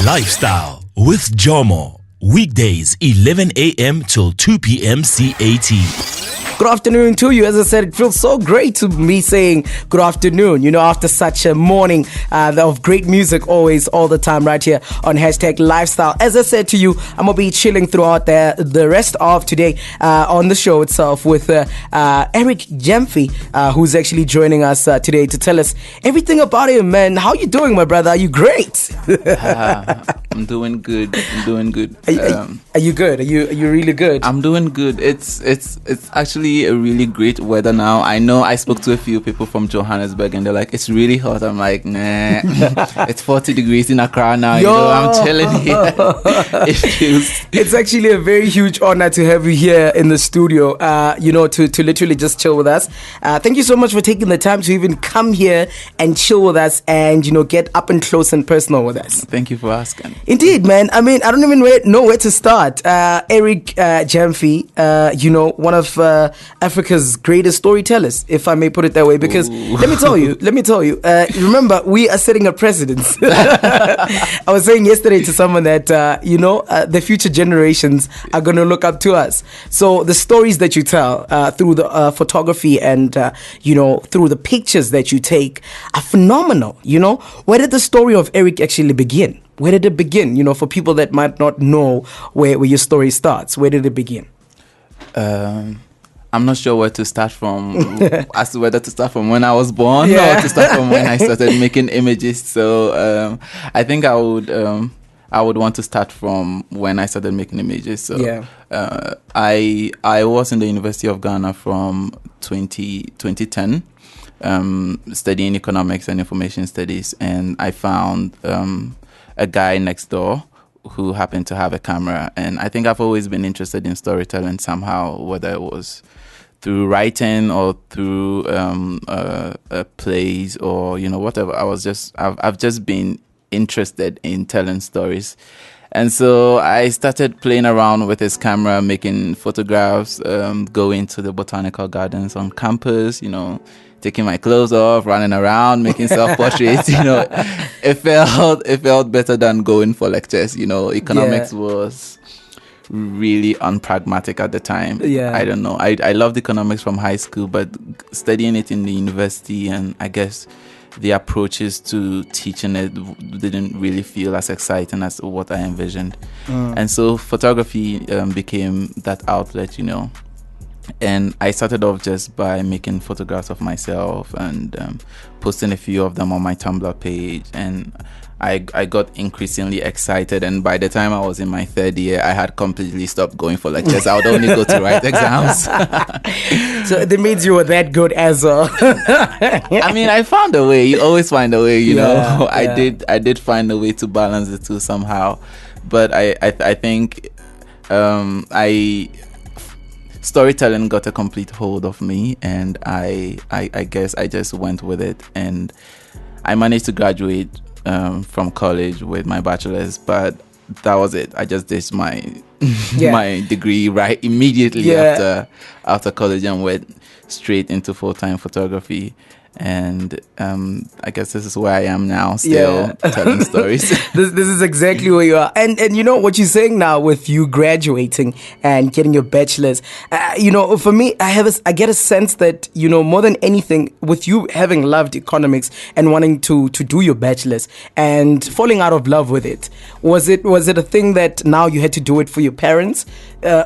Lifestyle with Jomo. Weekdays 11 a.m. till 2 p.m. CAT. Good afternoon to you. As I said, it feels so great to be saying good afternoon, after such a morning of great music always, all the time right here on #Lifestyle. As I said to you, I'm going to be chilling throughout the rest of today on the show itself with Eric Gymfi, who's actually joining us today to tell us everything about him, man. How you doing, my brother? Are you great? I'm doing good. Are you good? Are you really good? I'm doing good. It's actually a really great weather now. I know I spoke to a few people from Johannesburg and they're like, it's really hot. I'm like, nah. It's 40 degrees in Accra now. I'm telling you. It's actually a very huge honor to have you here in the studio, to literally just chill with us. Thank you so much for taking the time to even come here and chill with us and, get up and close and personal with us. Thank you for asking. Indeed, man. I mean, I don't even know where to start. Eric Gymfi, one of Africa's greatest storytellers, if I may put it that way, because let me tell you, remember, we are setting a precedence. I was saying yesterday to someone that, the future generations are going to look up to us. So the stories that you tell through the photography and, through the pictures that you take are phenomenal. Where did the story of Eric actually begin? Where did it begin? For people that might not know where your story starts, where did it begin? I'm not sure where to start from, as to whether to start from when I was born or to start from when I started making images. So I think I would want to start from when I started making images. So I was in the University of Ghana from 2010, studying economics and information studies, and I found a guy next door who happened to have a camera. And I think I've always been interested in storytelling somehow, whether it was through writing or through plays or whatever. I've just been interested in telling stories, and so I started playing around with his camera, making photographs, going to the botanical gardens on campus, taking my clothes off, running around, making self-portraits. It felt better than going for lectures. Economics was really unpragmatic at the time. I don't know. I loved economics from high school, but studying it in the university, and I guess the approaches to teaching it didn't really feel as exciting as what I envisioned. And so photography became that outlet, And I started off just by making photographs of myself and posting a few of them on my Tumblr page. And I got increasingly excited. And by the time I was in my third year, I had completely stopped going for lectures. I would only go to write exams. So that means you were that good as well. I mean, I found a way. You always find a way, I did find a way to balance the two somehow. But I think storytelling got a complete hold of me, and I guess I just went with it, and I managed to graduate from college with my bachelor's, but that was it. I just did my my degree right immediately after college and went straight into full-time photography. And I guess this is where I am now, still telling stories. This is exactly where you are. And what you're saying now with you graduating and getting your bachelor's, for me, I get a sense that, more than anything, with you having loved economics and wanting to do your bachelor's and falling out of love with it, was it a thing that now you had to do it for your parents?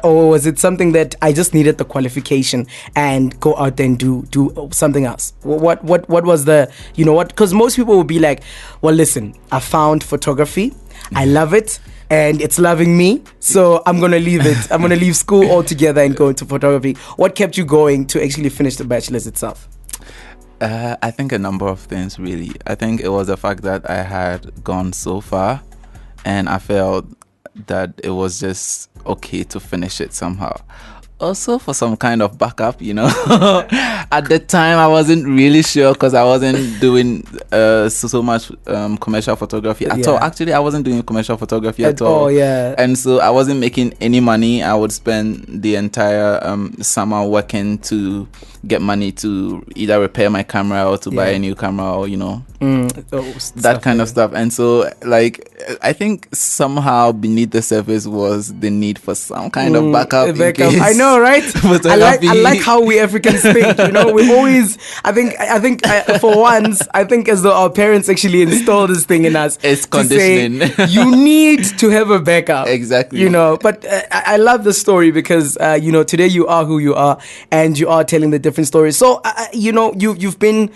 Or was it something that I just needed the qualification and go out there and do something else? What was the, because most people would be like, well, listen, I found photography, I love it, and it's loving me, so I'm going to leave it. I'm going to leave school altogether and go into photography. What kept you going to actually finish the bachelor's itself? I think a number of things, really. I think it was the fact that I had gone so far, and I felt that it was just okay to finish it somehow. Also for some kind of backup, At the time, I wasn't really sure because I wasn't doing so much commercial photography at all. Actually, I wasn't doing commercial photography at all. And so I wasn't making any money. I would spend the entire summer working to get money to either repair my camera or to buy a new camera or, that kind of stuff. And so, I think somehow beneath the surface was the need for some kind of backup. In case I know, right? I like how we Africans think. You know, we always. I think for once, I think as though our parents actually installed this thing in us. It's conditioning. Say, you need to have a backup. Exactly. You know, but I love the story because you know, today you are who you are, and you are telling the different stories. So you know, you've been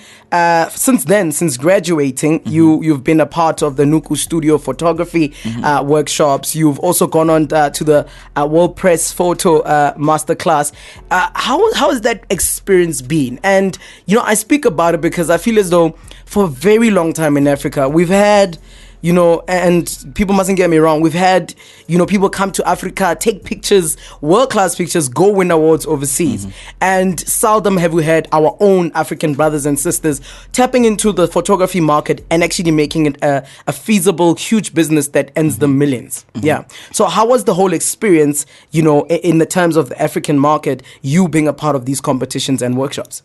since graduating, you've been a part of the Nuku Studio photography workshops. You've also gone on to the World Press Photo Masterclass. How has that experience been? And you know, I speak about it because I feel as though for a very long time in Africa, we've had, you know, and people mustn't get me wrong, we've had, you know, people come to Africa, take pictures, world-class pictures, go win awards overseas. And seldom have we had our own African brothers and sisters tapping into the photography market and actually making it a feasible, huge business that earns them millions. Yeah. So how was the whole experience, you know, in the terms of the African market, you being a part of these competitions and workshops?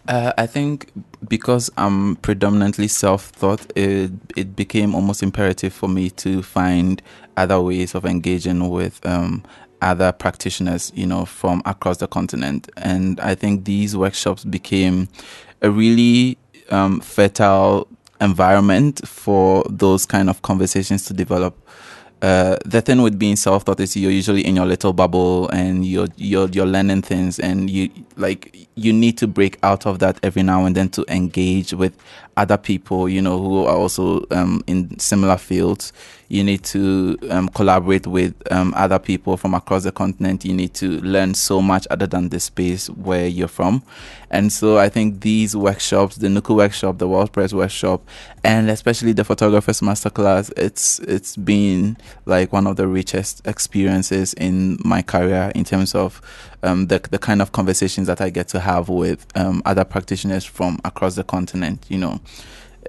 I think because I'm predominantly self-taught, it became almost imperative for me to find other ways of engaging with other practitioners, you know, from across the continent. And I think these workshops became a really fertile environment for those kind of conversations to develop. The thing with being self-taught is you're usually in your little bubble and you're learning things, and you need to break out of that every now and then to engage with other people, you know, who are also in similar fields. You need to collaborate with other people from across the continent. You need to learn so much other than the space where you're from. And so I think these workshops, the Nuku workshop, the World Press workshop, and especially the Photographers Masterclass, it's been like one of the richest experiences in my career in terms of the kind of conversations that I get to have with other practitioners from across the continent. You know,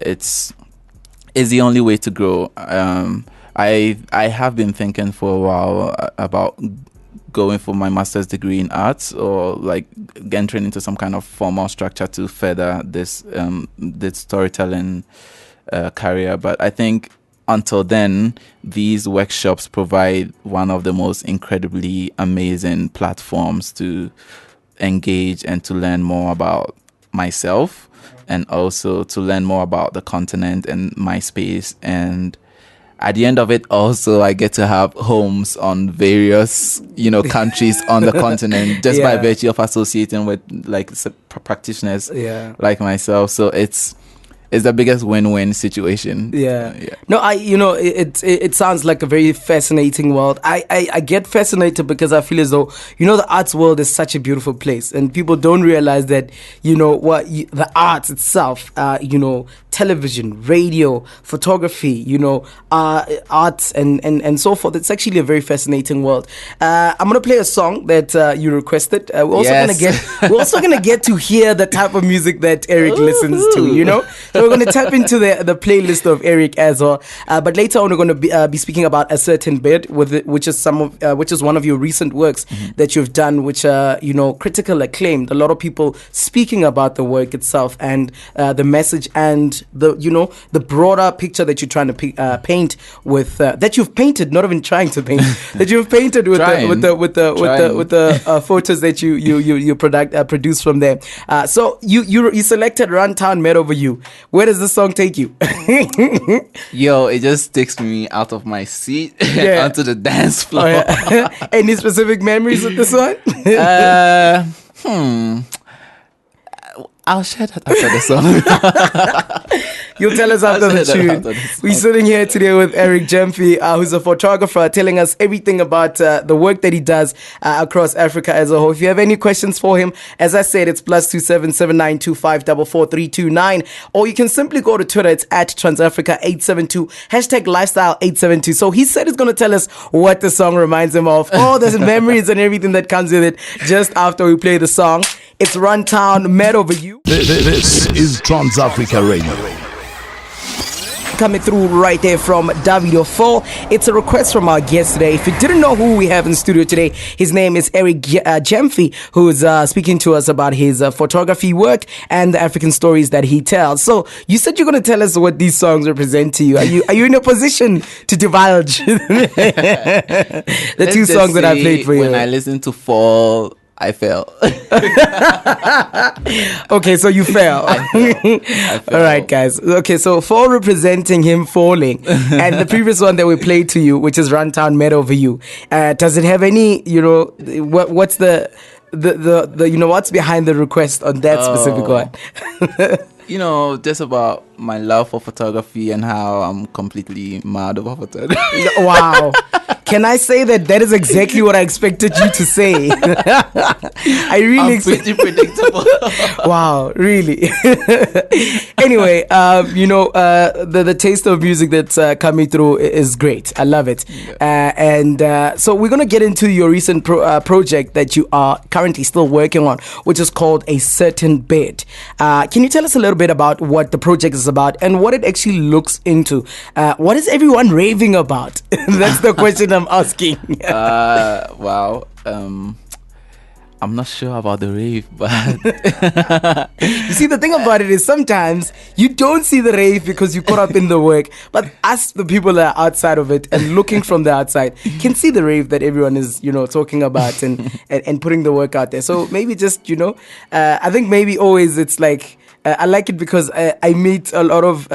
it's the only way to grow. I have been thinking for a while about going for my master's degree in arts, or like entering into some kind of formal structure to further this storytelling career. But I think until then, these workshops provide one of the most incredibly amazing platforms to engage and to learn more about myself, and also to learn more about the continent and my space. And at the end of it, also, I get to have homes on various, you know, countries on the continent just by virtue of associating with like practitioners like myself. So it's the biggest win-win situation. No, it sounds like a very fascinating world. I get fascinated because I feel as though, you know, the arts world is such a beautiful place, and people don't realize that, you know, the arts itself, you know, television, radio, photography, you know, arts and so forth. It's actually a very fascinating world. I'm gonna play a song that you requested. We're also gonna get to hear the type of music that Eric listens to, you know. So we're going to tap into the playlist of Eric as well. But later on, we're going to be speaking about A Certain Bed, which is one of your recent works that you've done, which are, you know, critical acclaimed. A lot of people speaking about the work itself and the message and the broader picture that you're trying to paint with that you've painted, not even trying to paint, that you've painted with the photos that you produce from there. So you selected Runtown Met Over You. Where does this song take you? Yo, it just takes me out of my seat onto the dance floor. Oh, yeah. Any specific memories with this one? I'll share that after the song. You'll tell us after the tune. We're sitting here today with Eric Gymfi, who's a photographer, telling us everything about the work that he does across Africa as a whole. If you have any questions for him, as I said, it's +27 7925444329, or you can simply go to Twitter. It's at Transafrica872, #LifeStyle872. So he said he's going to tell us what the song reminds him of, all the memories and everything that comes with it, just after we play the song. It's Runtown Met Over You. This is Transafrica Radio. coming through right there from Davido 4. It's a request from our guest today. If you didn't know who we have in studio today, his name is Eric Gymfi, who's speaking to us about his photography work and the African stories that he tells. So you said you're going to tell us what these songs represent to you. Are you in a position to divulge the two songs that I played for you? When I listened to Fall, I fell. Okay, so you fell. I fell. All right, guys. Okay, so Fall representing him falling. And the previous one that we played to you, which is Runtown Mad Over You. Does it have any, what's the what's behind the request on that specific one? Just about my love for photography and how I'm completely mad about photography. Wow. Can I say that is exactly what I expected you to say? I'm pretty predictable. Wow, really? Anyway, the taste of music that's coming through is great. I love it. Yeah. So we're going to get into your recent project that you are currently still working on, which is called A Certain Bed. Can you tell us a little bit about what the project is about and what it actually looks into? What is everyone raving about? That's the question I'm asking. Wow. I'm not sure about the rave, but you see, the thing about it is sometimes you don't see the rave because you're caught up in the work, but us, the people that are outside of it and looking from the outside, can see the rave that everyone is, talking about and putting the work out there. So maybe just, I think maybe always it's like, I like it because I meet a lot of,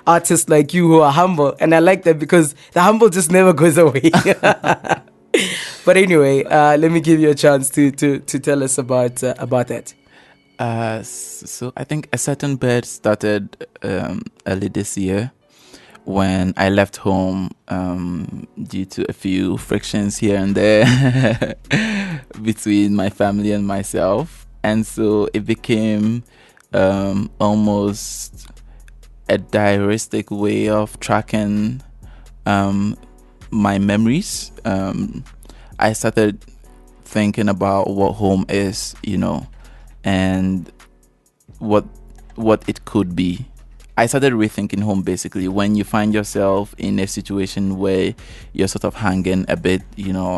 artists like you who are humble. And I like that because the humble just never goes away. But anyway, let me give you a chance to tell us about that. So I think A Certain Bed started early this year when I left home due to a few frictions here and there between my family and myself. And so it became almost a diaristic way of tracking my memories. I started thinking about what home is, and what it could be. I started rethinking home basically when you find yourself in a situation where you're sort of hanging a bit,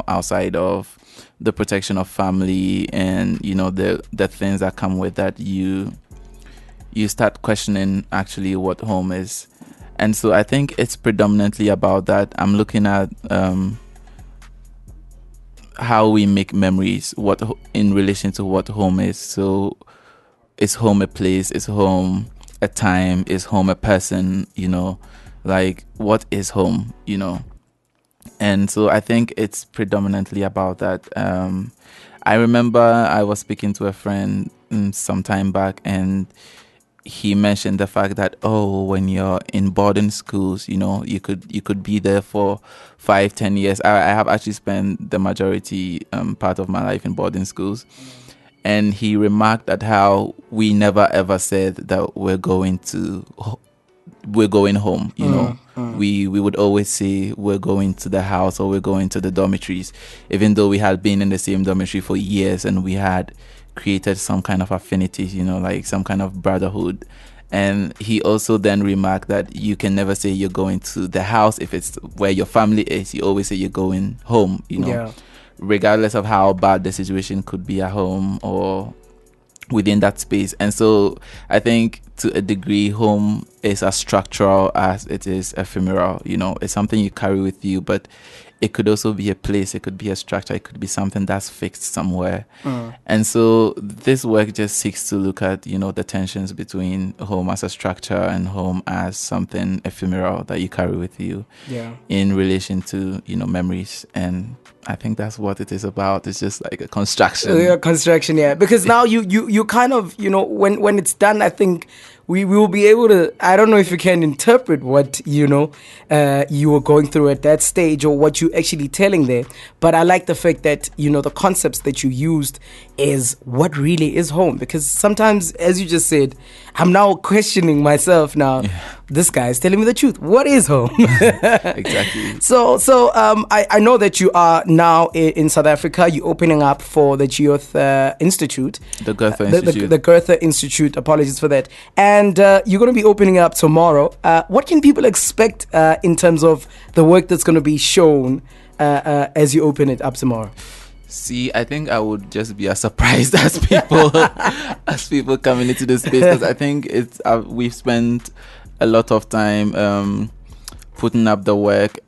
outside of the protection of family and, the things that come with that. You start questioning actually what home is. And so I think it's predominantly about that. I'm looking at how we make memories, in relation to what home is. So is home a place? Is home a time? Is home a person? Like what is home? And so I think it's predominantly about that. I remember I was speaking to a friend some time back, and he mentioned the fact that when you're in boarding schools, you could be there for 5-10 years. I have actually spent the majority part of my life in boarding schools, and he remarked at how we never ever said that we're going home. We would always say we're going to the house or we're going to the dormitories, even though we had been in the same dormitory for years and we had created some kind of affinities, like some kind of brotherhood. And he also then remarked that you can never say you're going to the house if it's where your family is. You always say you're going home, regardless of how bad the situation could be at home or within that space. And so I think to a degree, home is as structural as it is ephemeral. It's something you carry with you, but it could also be a place, it could be a structure, it could be something that's fixed somewhere. And so this work just seeks to look at, the tensions between home as a structure and home as something ephemeral that you carry with you in relation to, memories. And I think that's what it is about. It's just like a construction. Construction, yeah. Because now you kind of, when it's done, I think we will be able to, I don't know if you can interpret what, you were going through at that stage or what you're actually telling there. But I like the fact that, the concepts that you used is what really is home. Because sometimes, as you just said, I'm now questioning myself now. Yeah. this guy is telling me the truth. What is home? Exactly. So I know that you are now in South Africa. You're opening up for the Youth Institute. The Goethe Institute. The Goethe Institute. Apologies for that. And you're going to be opening up tomorrow. What can people expect in terms of the work that's going to be shown as you open it up tomorrow? See, I think I would just be as surprised as people coming into the space, because I think we've spent a lot of time putting up the work.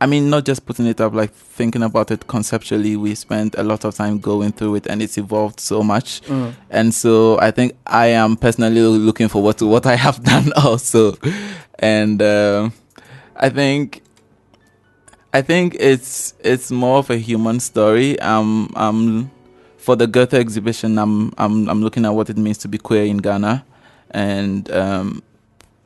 I mean, not just putting it up, like thinking about it conceptually. We spent a lot of time going through it, and it's evolved so much. And so I think I am personally looking forward to what I have done also. And I think it's more of a human story. For the Goethe exhibition, I'm looking at what it means to be queer in Ghana, and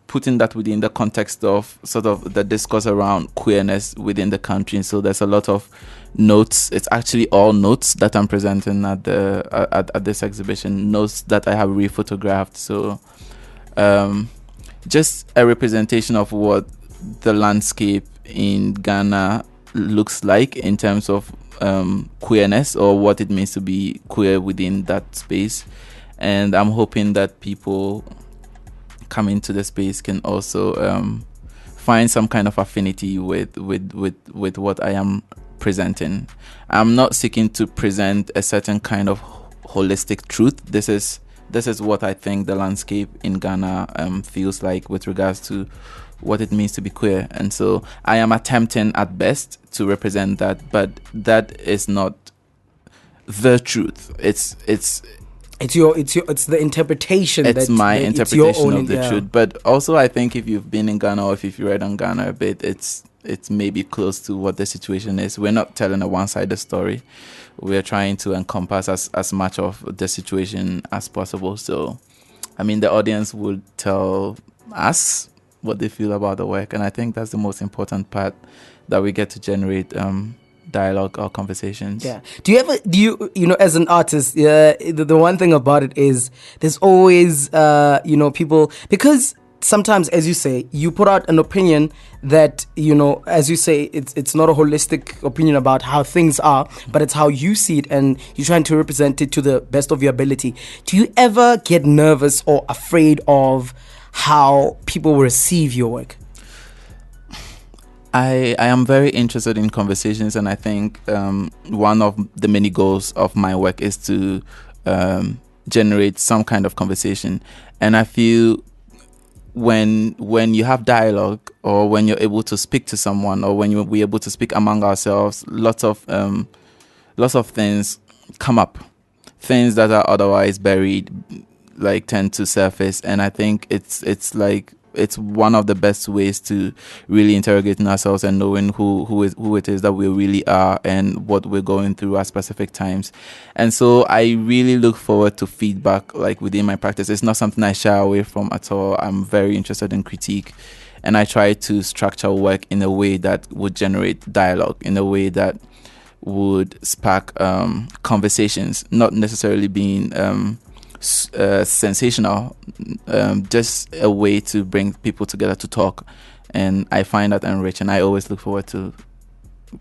putting that within the context of sort of the discourse around queerness within the country. So there's a lot of notes. It's actually all notes that I'm presenting at this exhibition. Notes that I have rephotographed. So just a representation of what the landscape in Ghana looks like in terms of queerness, or what it means to be queer within that space. And I'm hoping that people coming to the space can also find some kind of affinity with what I am presenting. I'm not seeking to present a certain kind of holistic truth. This is what I think the landscape in Ghana feels like with regards to what it means to be queer. And so I am attempting at best to represent that, but that is not the truth. It's the interpretation. It's my interpretation of the truth. But also, I think if you've been in Ghana, or if you've read on Ghana a bit, it's maybe close to what the situation is. We're not telling a one-sided story. We're trying to encompass as much of the situation as possible. So, I mean, the audience would tell us what they feel about the work, and I think that's the most important part, that we get to generate dialogue or conversations. Yeah. Do you know, as an artist, the one thing about it is there's always people, because sometimes, as you say, you put out an opinion that, as you say, it's not a holistic opinion about how things are, but it's how you see it, and you're trying to represent it to the best of your ability. Do you ever get nervous or afraid of how people will receive your work? I am very interested in conversations, and I think one of the many goals of my work is to generate some kind of conversation. And I feel when you have dialogue, or when you're able to speak to someone, or when we're able to speak among ourselves, lots of things come up, things that are otherwise buried, like, tend to surface. And I think it's one of the best ways to really interrogating ourselves and knowing who it is that we really are and what we're going through at specific times. And so I really look forward to feedback, like, within my practice. It's not something I shy away from at all. I'm very interested in critique, and I try to structure work in a way that would generate dialogue, in a way that would spark conversations, not necessarily being sensational, just a way to bring people together to talk. And I find that enriching. I always look forward to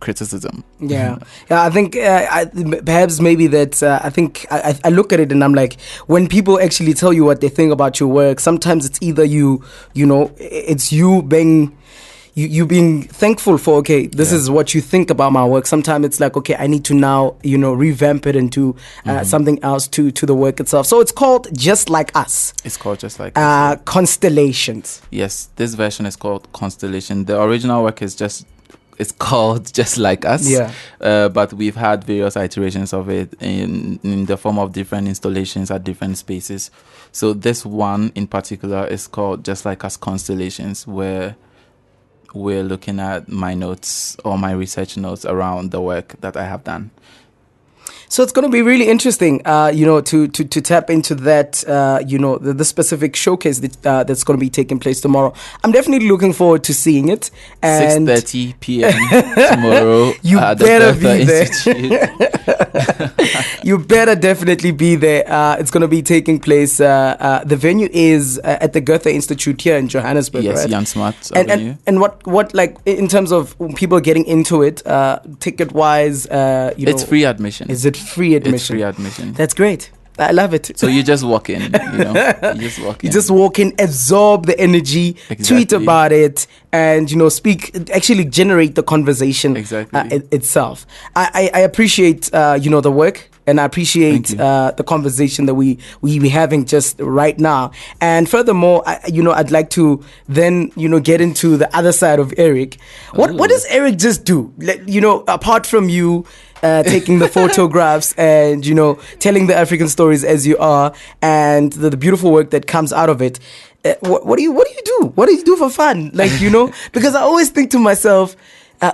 criticism. Yeah, I think perhaps maybe that I think I look at it and I'm like, when people actually tell you what they think about your work, sometimes it's either it's you being you being thankful for, okay, this is what you think about my work. Sometimes it's like, okay, I need to now, revamp it into something else to the work itself. So it's called Just Like Us. It's called Just Like Us. Constellations. Yes, this version is called Constellation. The original work is called Just Like Us. Yeah. But we've had various iterations of it in the form of different installations at different spaces. So this one in particular is called Just Like Us Constellations, where we're looking at my notes or my research notes around the work that I have done. So it's going to be really interesting, to tap into that, the specific showcase that's going to be taking place tomorrow. I'm definitely looking forward to seeing it. And 6:30 p.m. tomorrow. You at better the be Ghanaian there. You better definitely be there. It's going to be taking place. The venue is at the Goethe Institute here in Johannesburg. Yes, right? Jan Smart And, Avenue. and what like in terms of people getting into it, ticket wise, It's free admission. Is it free admission? It's free admission. That's great. I love it. So you just walk in, You just walk in. You just walk in, absorb the energy, Exactly. tweet about it, and speak. Actually, generate the conversation Exactly. itself. I appreciate the work, and I appreciate Thank you. the conversation that we having just right now. And furthermore, I'd like to then get into the other side of Eric. What does Eric just do? Apart from you. Taking the photographs and telling the African stories as you are, and the beautiful work that comes out of it. What do you do? What do you do for fun? Because I always think to myself,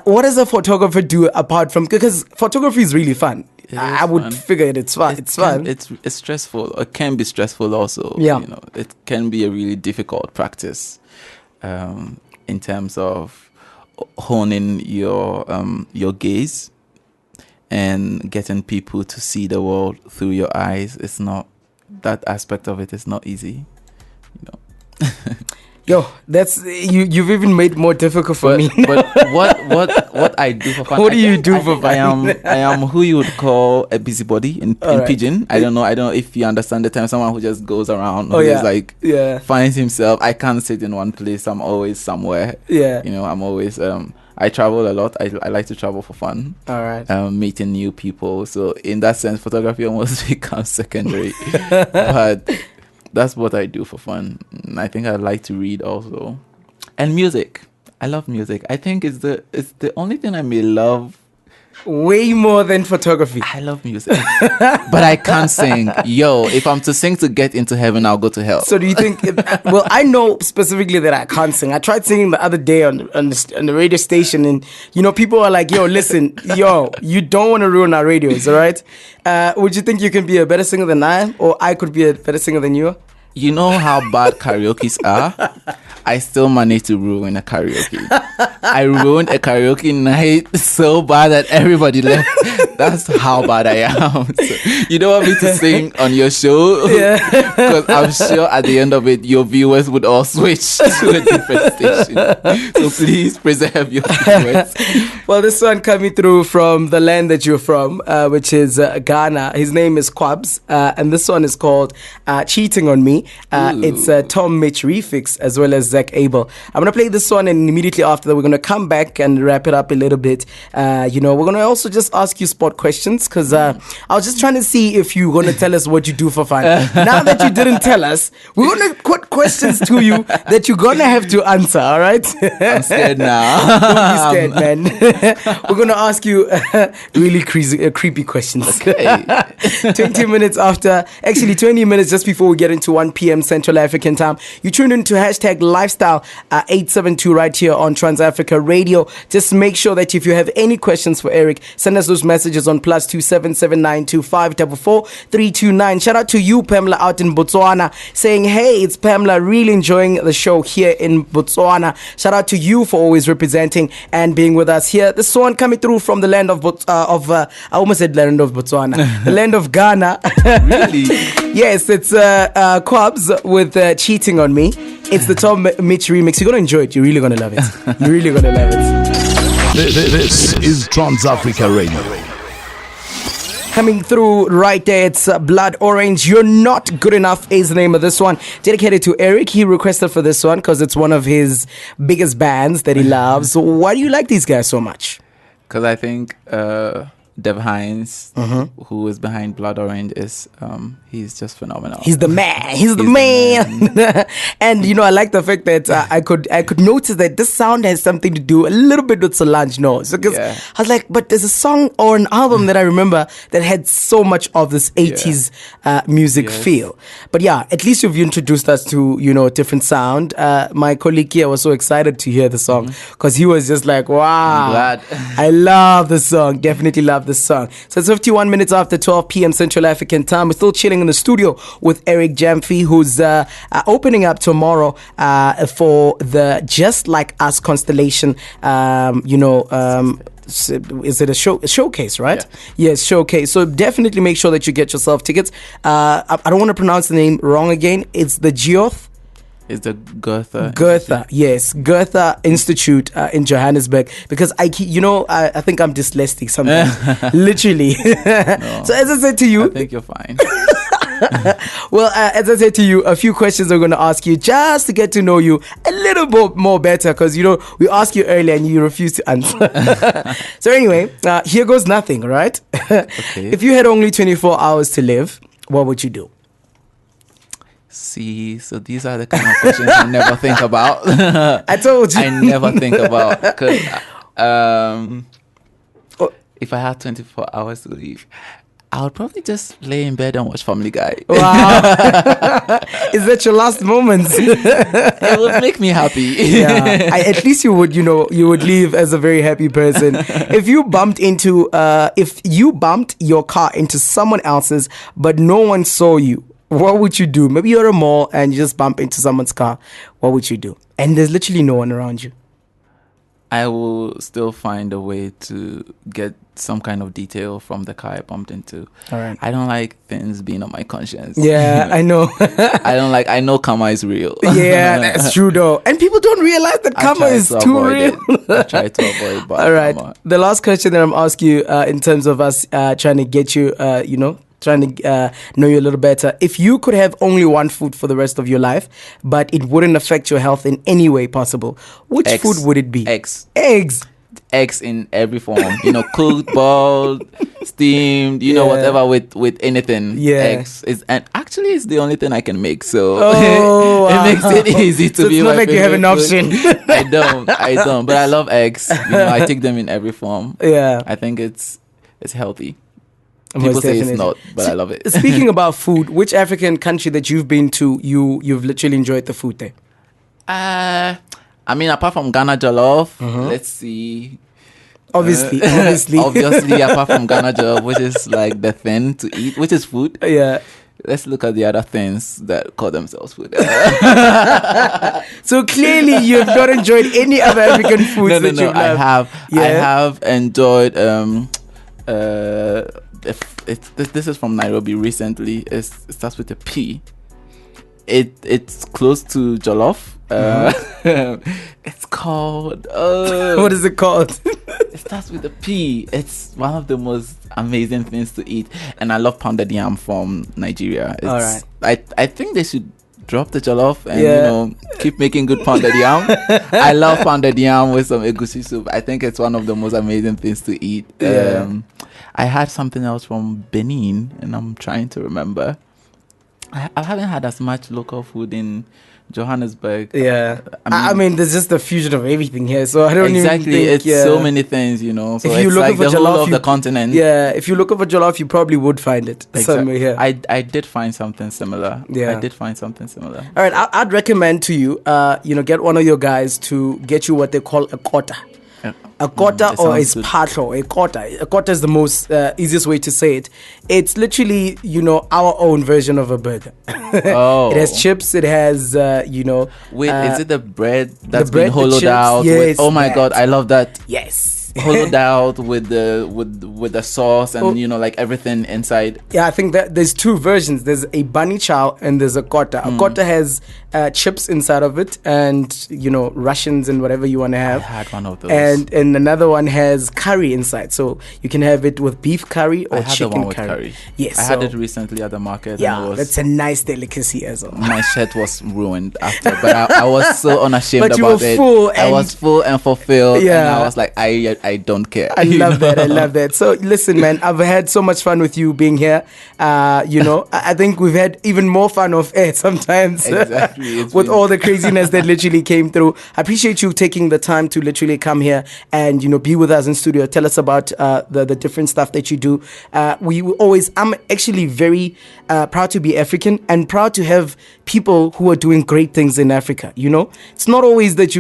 what does a photographer do apart from, because photography is really fun. I would fun. figure it's fun. It's fun. It's stressful. It can be stressful also. Yeah. It can be a really difficult practice, in terms of honing your gaze and getting people to see the world through your eyes. It's not, that aspect of it is not easy. Yo, that's you've even made more difficult for me. But what I do for fun? What do you do for fun? I am who you would call a busybody in right. Pidgin. I don't know if you understand the term. Someone who just goes around. Oh, yeah. Just finds himself. I can't sit in one place. I'm always somewhere. Yeah. I'm always I travel a lot. I like to travel for fun. All right. Meeting new people. So in that sense, photography almost becomes secondary. But that's what I do for fun. I think I like to read also, and music. I love music. I think it's the only thing I may love way more than photography. I love music, but I can't sing. Yo, if I'm to sing to get into heaven, I'll go to hell. So do you think? Well, I know specifically that I can't sing. I tried singing the other day on the radio station, and people are like, "Yo, listen, you don't want to ruin our radios, all right?" Would you think you can be a better singer than I am, or I could be a better singer than you? You know how bad karaoke's are? I still managed to ruin a karaoke. I ruined a karaoke night so bad that everybody left. That's how bad I am. So you don't want me to sing on your show? Yeah. Because I'm sure at the end of it, your viewers would all switch to a different station. So please preserve your viewers. Well, this one coming through from the land that you're from, which is Ghana. His name is Quabs, and this one is called Cheating on Me. It's Tom Mitch Refix as well as Zach Abel. I'm going to play this one, and immediately after that, we're going to come back and wrap it up a little bit. We're going to also just ask you sport questions, because I was just trying to see if you're going to tell us what you do for fun. Now that you didn't tell us, we're going to put questions to you that you're going to have to answer, all right? I'm scared now. Don't be scared, man. We're going to ask you really creepy questions. Okay. 20 minutes after, actually 20 minutes just before we get into 1 p.m. Central African time. You tune into hashtag Lifestyle 872 right here on Trans Africa Radio. Just make sure that if you have any questions for Eric, send us those messages on +27792544329. Shout out to you, Pamela, out in Botswana, saying, hey, it's Pamela, really enjoying the show here in Botswana. Shout out to you for always representing and being with us here. This one coming through from the land of I almost said land of Botswana, the land of Ghana. Really? Yes, it's Quabs with Cheating on Me. It's the Tom Mitch remix. You're going to enjoy it. You're really going to love it. You're really going to love it. This is Trans Africa Radio. Coming through right there, it's Blood Orange. You're Not Good Enough is the name of this one. Dedicated to Eric. He requested for this one because it's one of his biggest bands that he loves. So why do you like these guys so much? Because I think Dev Hines, who is behind Blood Orange, is he's just phenomenal. He's the man. He's the man. And I like the fact that I could notice that this sound has something to do a little bit with Solange Knowles. Because I was like, but there's a song or an album that I remember that had so much of this 80s music feel. But yeah, at least you've introduced us to a different sound. My colleague here was so excited to hear the song because he was just like, wow, I'm glad. I love the song. Definitely love this song. So it's 51 minutes after 12 p.m. Central African time. We're still chilling in the studio with Eric Gymfi, who's opening up tomorrow for the Just Like Us constellation. Is it a showcase, right? Yeah. Yes, showcase. So definitely make sure that you get yourself tickets. I don't want to pronounce the name wrong again. It's the Geoth. It's the Goethe. Yes, Goethe Institute in Johannesburg. Because I think I'm dyslexic sometimes, literally. No, so as I said to you, I think you're fine. Well, as I said to you, a few questions I'm going to ask you just to get to know you a little bit more better, because we asked you earlier and you refused to answer. So anyway, here goes nothing, right? Okay. If you had only 24 hours to live, what would you do? See, so these are the kind of questions I never think about. I told you. I never think about, because if I had 24 hours to live, I would probably just lay in bed and watch Family Guy. Wow. Is that your last moments? It would make me happy. Yeah. At least you would leave as a very happy person. If you bumped your car into someone else's, but no one saw you, what would you do? Maybe you're at a mall and you just bump into someone's car. What would you do? And there's literally no one around you. I will still find a way to get some kind of detail from the car I bumped into. All right. I don't like things being on my conscience. Yeah, I know. I know karma is real. Yeah, that's true though. And people don't realize that karma is too real. I try to avoid bad All right. karma. The last question that I'm asking you in terms of us trying to get you, trying to know you a little better. If you could have only one food for the rest of your life, but it wouldn't affect your health in any way possible, which food would it be? Eggs. Eggs In every form. Cooked, boiled, steamed, whatever with anything. Yeah. Eggs. And actually it's the only thing I can make. So wow. it makes it easy to so be it's my not like you have an favorite option. food. I don't. But I love eggs. I take them in every form. Yeah. I think it's healthy. Most People say definitely. it's not, but I love it. Speaking about food, which African country that you've been to, you've literally enjoyed the food there? Apart from Ghana jollof, let's see. Obviously. Obviously, apart from Ghana jollof, which is like the thing to eat, which is food. Yeah. Let's look at the other things that call themselves food. So clearly, you've not enjoyed any other African foods that you've loved. I have. Yeah. I have enjoyed. This is from Nairobi recently. It starts with a P. It's close to jollof. It's called. What is it called? It starts with a P. It's one of the most amazing things to eat, and I love pounded yam from Nigeria. All right. I think they should drop the jollof and keep making good pounded yam. I love pounded yam with some egusi soup. I think it's one of the most amazing things to eat. Yeah. I had something else from Benin, and I'm trying to remember. I haven't had as much local food in Johannesburg. Yeah. I mean, there's just a fusion of everything here, so I don't exactly. even think... It's so many things, So if it's like the whole of the continent. Yeah, if you look over jollof, you probably would find it somewhere here. I did find something similar. Yeah. I did find something similar. All right, I'd recommend to you, get one of your guys to get you what they call a kota. A kota or a spatlo, a kota. A kota is the most easiest way to say it. It's literally, our own version of a burger. Oh. It has chips. It has, Wait, is it the bread that's bread, been hollowed out? Yes, oh my God, I love that. Yes. Hollowed out with the sauce and like everything inside. Yeah, I think that there's two versions. There's a bunny chow and there's a kota. A kota has chips inside of it and Russians and whatever you want to have. I had one of those. And another one has curry inside, so you can have it with beef curry or chicken curry. Yes, I had it recently at the market. Yeah, that's a nice delicacy as well. My shirt was ruined after, but I was so unashamed but about it. I was full and fulfilled. Yeah, and I was like, I don't care. I love that. I love that. So listen, man, I've had so much fun with you being here. I think we've had even more fun off air sometimes. Exactly. With all the craziness that literally came through. I appreciate you taking the time to literally come here and be with us in studio. Tell us about the different stuff that you do. I'm actually very proud to be African and proud to have people who are doing great things in Africa. It's not always that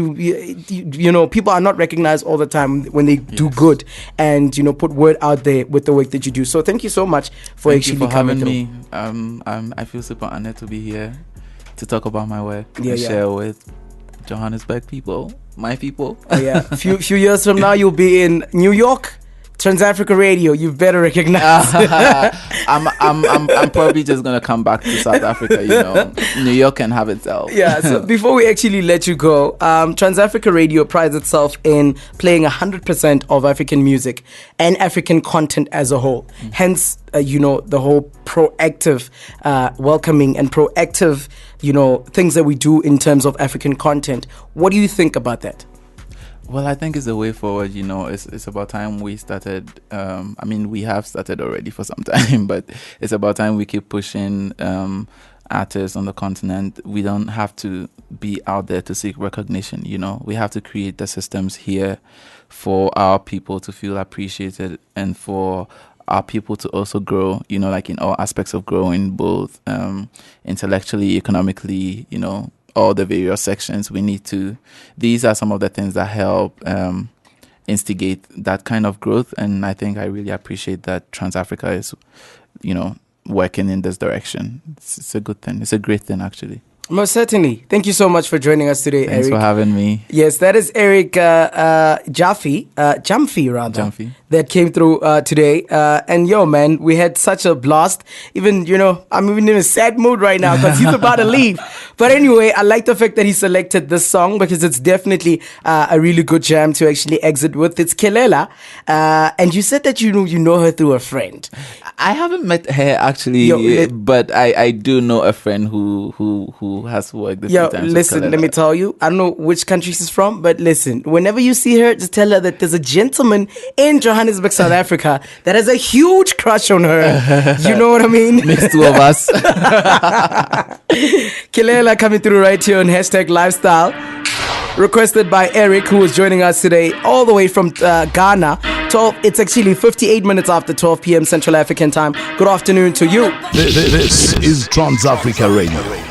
people are not recognized all the time when they do good and, you know, put word out there with the work that you do. So thank you so much for Thank you actually for coming having through. me. I feel super honored to be here to talk about my work Yeah, and yeah. share with Johannesburg people, my people. Oh, yeah. Few years from now, you'll be in New York, Trans-Africa Radio. You better recognize. I'm probably just gonna come back to South Africa. You know, New York can have itself. Yeah, so before we actually let you go, Trans-Africa Radio prides itself in playing 100% of African music and African content as a whole. Hence, you know, the whole proactive welcoming and proactive, you know, things that we do in terms of African content. What do you think about that? Well, I think it's the way forward. You know, it's about time we started. I mean, we have started already for some time, but it's about time we keep pushing artists on the continent. We don't have to be out there to seek recognition. You know, we have to create the systems here for our people to feel appreciated and for our people to also grow. You know, like in all aspects of growing, both intellectually, economically. You know, all the various sections we need to. These are some of the things that help instigate that kind of growth, and I think I really appreciate that Trans-Africa is, you know, working in this direction. It's a good thing. It's a great thing, actually. Most certainly. Thank you so much for joining us today, Thanks Eric. for having me. Yes, that is Eric Gymfi, that came through today. And yo, man, we had such a blast. Even, you know, I'm even in a sad mood right now because he's about to leave. But anyway, I like the fact that he selected this song because it's definitely a really good jam to actually exit with. It's Kelela. And you said that you know her through a friend. I haven't met her actually, but I do know a friend who has worked a few times. Listen, let me tell you, I don't know which country she's from, but listen, whenever you see her, just tell her that there's a gentleman in Johannesburg, South Africa that has a huge crush on her. You know what I mean? Next two of us. Kelela coming through right here on #LifeStyle. Requested by Eric, who is joining us today all the way from Ghana. It's actually 58 minutes after 12 p.m. Central African time. Good afternoon to you. This is Trans-Africa Radio.